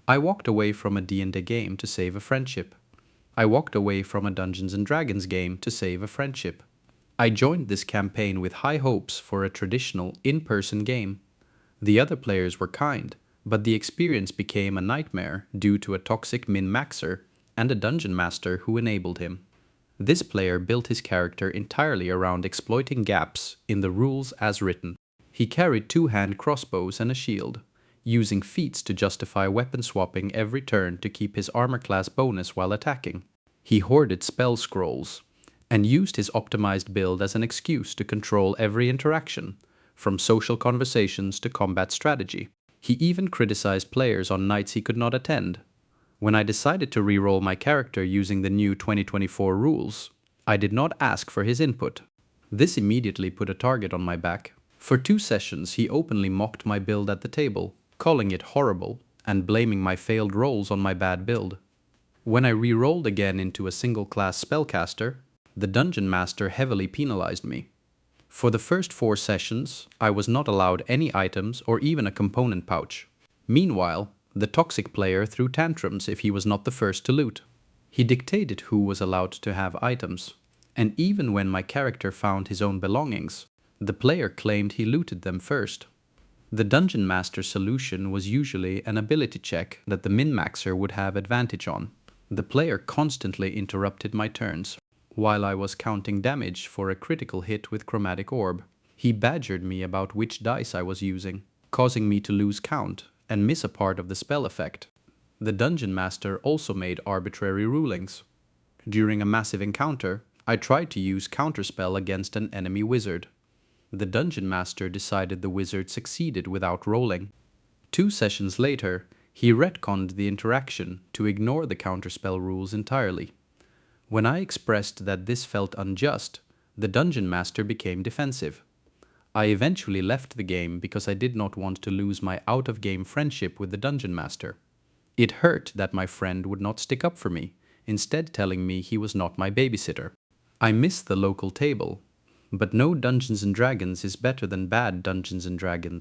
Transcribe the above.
I walked away from a D&D game to save a friendship. I walked away from a Dungeons and Dragons game to save a friendship. I joined this campaign with high hopes for a traditional, in-person game. The other players were kind, but the experience became a nightmare due to a toxic min-maxer and a dungeon master who enabled him. This player built his character entirely around exploiting gaps in the rules as written. He carried two-hand crossbows and a shield, using feats to justify weapon swapping every turn to keep his armor class bonus while attacking. He hoarded spell scrolls, and used his optimized build as an excuse to control every interaction, from social conversations to combat strategy. He even criticized players on nights he could not attend. When I decided to re-roll my character using the new 2024 rules, I did not ask for his input. This immediately put a target on my back. For 2 sessions he openly mocked my build at the table, calling it horrible and blaming my failed rolls on my bad build. When I re-rolled again into a single-class spellcaster, the Dungeon Master heavily penalized me. For the first 4 sessions, I was not allowed any items or even a component pouch. Meanwhile, the toxic player threw tantrums if he was not the first to loot. He dictated who was allowed to have items, and even when my character found his own belongings, the player claimed he looted them first. The Dungeon Master's solution was usually an ability check that the min-maxer would have advantage on. The player constantly interrupted my turns, while I was counting damage for a critical hit with Chromatic Orb. He badgered me about which dice I was using, causing me to lose count and miss a part of the spell effect. The Dungeon Master also made arbitrary rulings. During a massive encounter, I tried to use counterspell against an enemy wizard. The Dungeon Master decided the wizard succeeded without rolling. 2 sessions later, he retconned the interaction to ignore the counterspell rules entirely. When I expressed that this felt unjust, the Dungeon Master became defensive. I eventually left the game because I did not want to lose my out-of-game friendship with the Dungeon Master. It hurt that my friend would not stick up for me, instead telling me he was not my babysitter. I miss the local table, but no Dungeons and Dragons is better than bad Dungeons and Dragons.